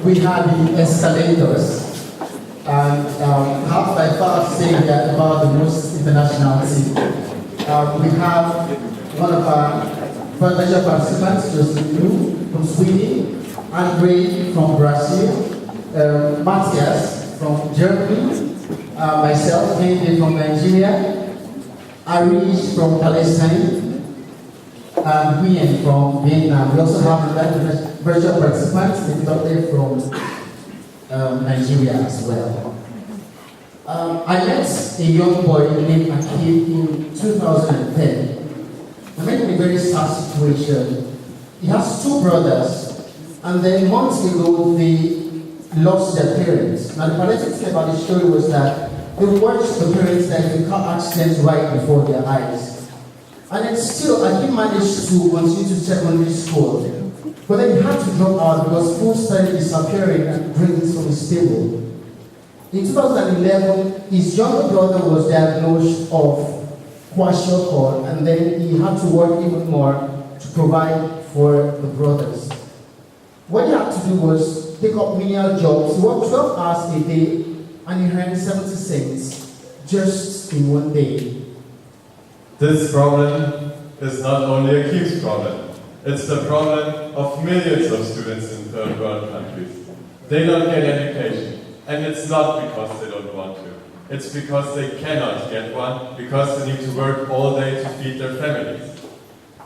we had the escalators. And how by far saying that about the most internationality. We have one of our lecture participants, Joseph from Sweden, Andre from Brazil, Matthias from Germany, myself, Henry from Nigeria, Arish from Palestine, and Nguyen from Vietnam. We also have virtual participants, Victor from Nigeria as well. I met a young boy named Akeem in 2010. I met him in a very sad situation. He has two brothers, and then months ago they lost their parents. Now the pathetic thing about the story was that they watched the parents die in car accidents right before their eyes. And then still, Akeem managed to continue to secondary school. But then he had to drop out because food started disappearing and drinks from his table. In 2011, his younger brother was diagnosed of kwashiorkor, and then he had to work even more to provide for the brothers. What he had to do was take up menial jobs. He worked 12 hours a day and he earned 70 cents just in one day. This problem is not only a Akeem's problem. It's the problem of millions of students in third world countries. They don't get education, and it's not because they don't want to. It's because they cannot get one, because they need to work all day to feed their families.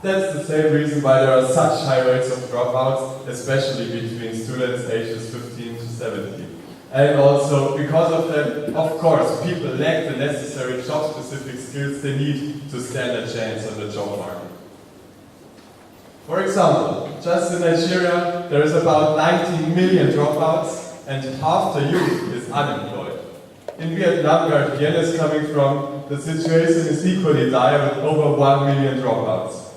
That's the same reason why there are such high rates of dropouts, especially between students ages 15 to 17. And also, because of that, of course, people lack the necessary job-specific skills they need to stand a chance on the job market. For example, just in Nigeria, there is about 19 million dropouts, and half the youth is unemployed. In Vietnam, where Bien is coming from, the situation is equally dire with over 1 million dropouts.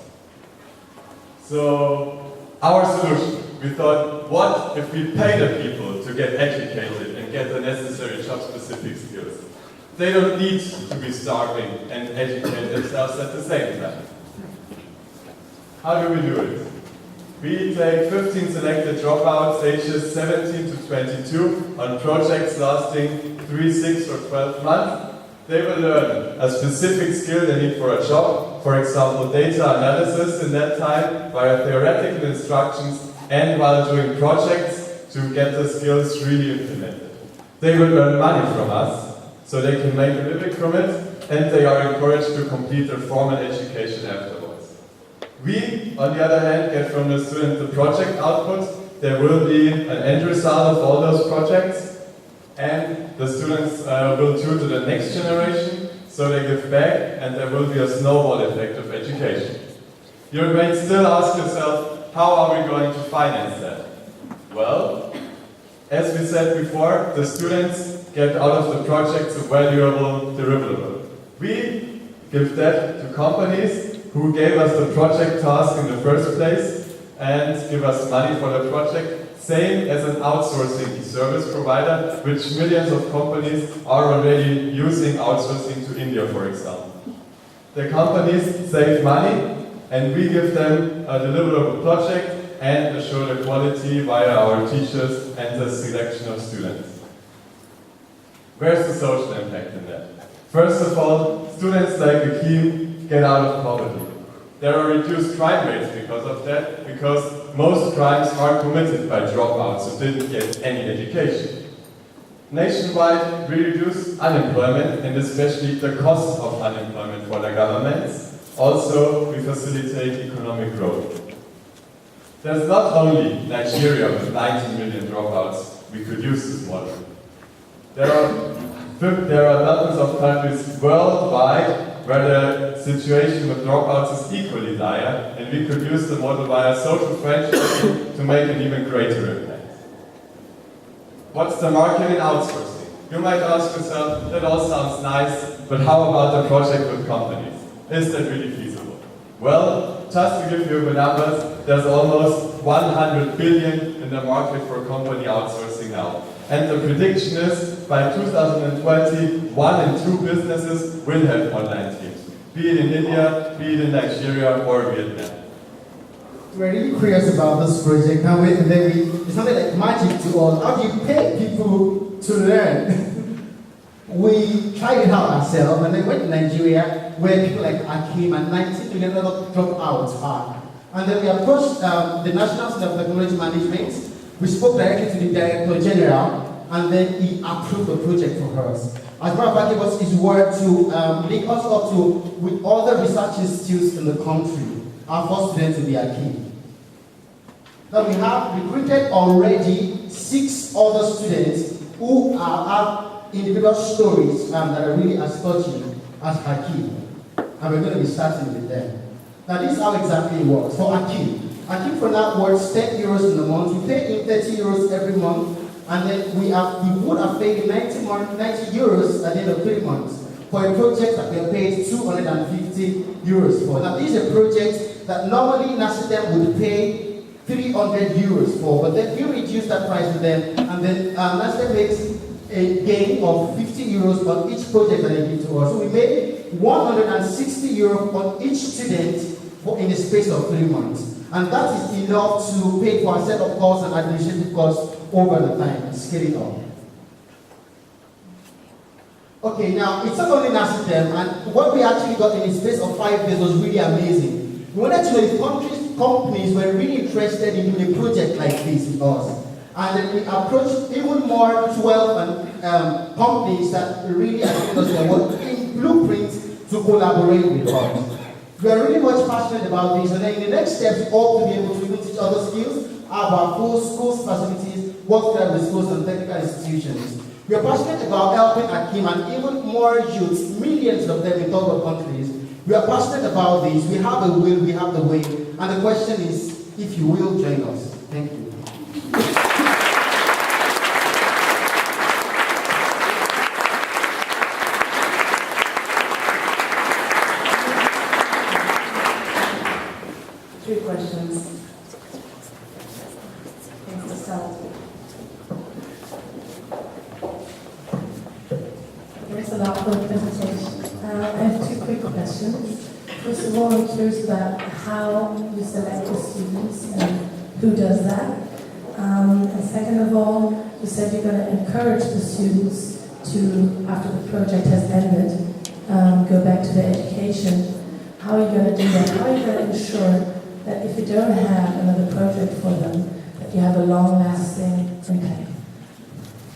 So, our solution, we thought, what if we pay the people to get educated and get the necessary job-specific skills? They don't need to be starving and educate themselves at the same time. How do we do it? We take 15 selected dropouts ages 17 to 22 on projects lasting 3, 6 or 12 months. They will learn a specific skill they need for a job, for example data analysis in that time, via theoretical instructions and while doing projects to get the skills really implemented. They will earn money from us, so they can make a living from it, and they are encouraged to complete their formal education afterwards. We, on the other hand, get from the student the project output. There will be an end result of all those projects, and the students will do to the next generation, so they give back, and there will be a snowball effect of education. You may still ask yourself, how are we going to finance that? Well, as we said before, the students get out of the projects a valuable derivative. We give that to companies who gave us the project task in the first place and give us money for the project, same as an outsourcing service provider, which millions of companies are already using outsourcing to India, for example. The companies save money, and we give them a deliverable project and assure the quality via our teachers and the selection of students. Where's the social impact in that? First of all, students like Akeem get out of poverty. There are reduced crime rates because of that, because most crimes are committed by dropouts who didn't get any education. Nationwide, we reduce unemployment and especially the cost of unemployment for the governments. Also, we facilitate economic growth. There's not only Nigeria with 19 million dropouts we could use this model. There are dozens of countries worldwide where the situation with dropouts is equally dire, and we could use the model via social friendship to make an even greater impact. What's the market in outsourcing? You might ask yourself, that all sounds nice, but how about the project with companies? Is that really feasible? Well, just to give you the numbers, there's almost 100 billion in the market for company outsourcing now. And the prediction is, by 2020, 1 in 2 businesses will have online teams, be it in India, be it in Nigeria or Vietnam. we're really curious about this project. Now, and then it's something like magic to us. How do you pay people to learn? We tried it out ourselves, and then went to Nigeria, where people like Akim and 19 million other dropouts are. And then we approached the National Center of Technology Management. We spoke directly to the Director General, and then he approved the project for us. As a matter of fact, it was his word to link us up to with other research institutes in the country. Our first student will be Akim. Now we have recruited already 6 other students who have individual stories that are really as touching as Akim. And we're going to be starting with them. Now this is how exactly it works. For Akim for now works 10 euros in a month. We pay him 30 euros every month. And then we would have paid 90 euros at the end of 3 months for a project that we have paid 250 euros for. Now this is a project that normally NASIDEM would pay 300 euros for, but then we reduce that price to them, and then NASIDEM makes a gain of 50 euros on each project that they give to us. So we made 160 euros on each student in the space of 3 months. And that is enough to pay for a set of costs and administrative costs over the time, scaling up. Okay, now it's not only NASIDEM, and what we actually got in the space of 5 days was really amazing. We wanted to know if companies were really interested in doing a project like this with us. And then we approached even more 12 companies that really are giving us their work in blueprints to collaborate with us. We are really much passionate about this, and then in the next steps, we hope to be able to even teach other skills, have our full schools facilities, work together with schools and technical institutions. We are passionate about helping Akim and even more youths, millions of them in third world countries. We are passionate about this. We have the will, we have the way, and the question is, if you will join us. Thank you. Three questions. Thanks to start. Thanks a lot for the presentation. I have 2 quick questions. First of all, I'm curious about how you select the students and who does that. And second of all, you said you're going to encourage the students to, after the project has ended, go back to their education. How are you going to do that? How are you going to ensure that if you don't have another project for them, that you have a long-lasting impact?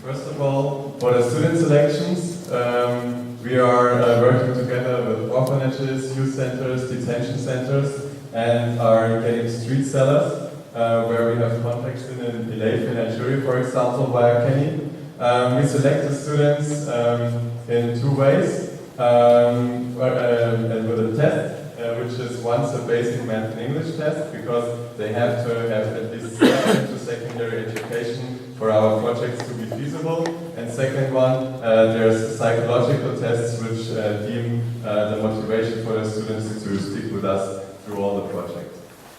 First of all, for the student selections, we are working together with orphanages, youth centers, detention centers, and are getting street sellers, where we have contacts in Ilefe, Nigeria, for example, via Kenny. We select the students in 2 ways, and with a test, which is once a basic math and English test, because they have to have at least to secondary education for our projects to be feasible. And second one, there's psychological tests which deem the motivation for the students to stick with us through all the projects.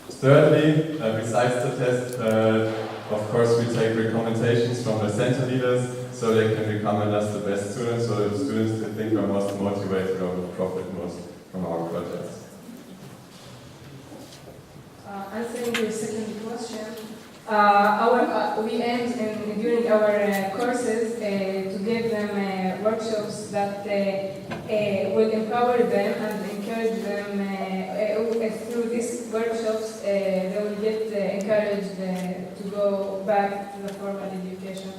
Thirdly, besides the test, of course we take recommendations from the center leaders so they can recommend us the best students, or the students they think are most motivated or will profit most from our projects. Answering your second question, we aimed during our courses to give them workshops that will empower them and encourage them. Through these workshops, they will get encouraged to go back to the formal education.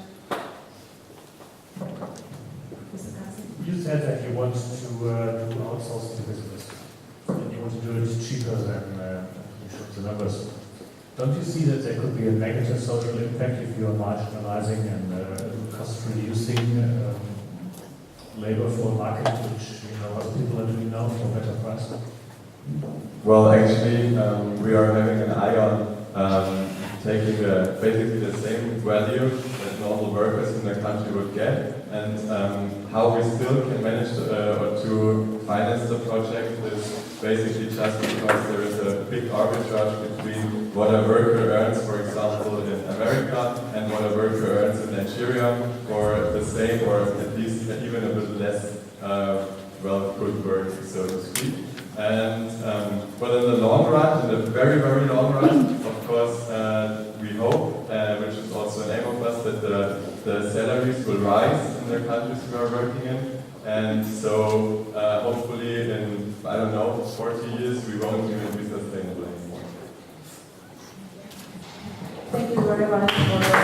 You said that you want to do outsourcing business, and you want to do it cheaper than the numbers. Don't you see that there could be a negative social impact if you are marginalizing and cost-reducing labor for a market which other people are doing now for better price? Well, actually, we are having an eye on taking basically the same value that normal workers in the country would get, and how we still can manage to finance the project is basically just because there is a big arbitrage between what a worker earns, for example, in America, and what a worker earns in Nigeria for the same, or at least even a bit less, good work, so to speak. And but in the long run, in the very, very long run, that the salaries will rise in the countries we are working in. And so hopefully in, I don't know, 40 years we won't even be sustainable anymore. Thank you very much for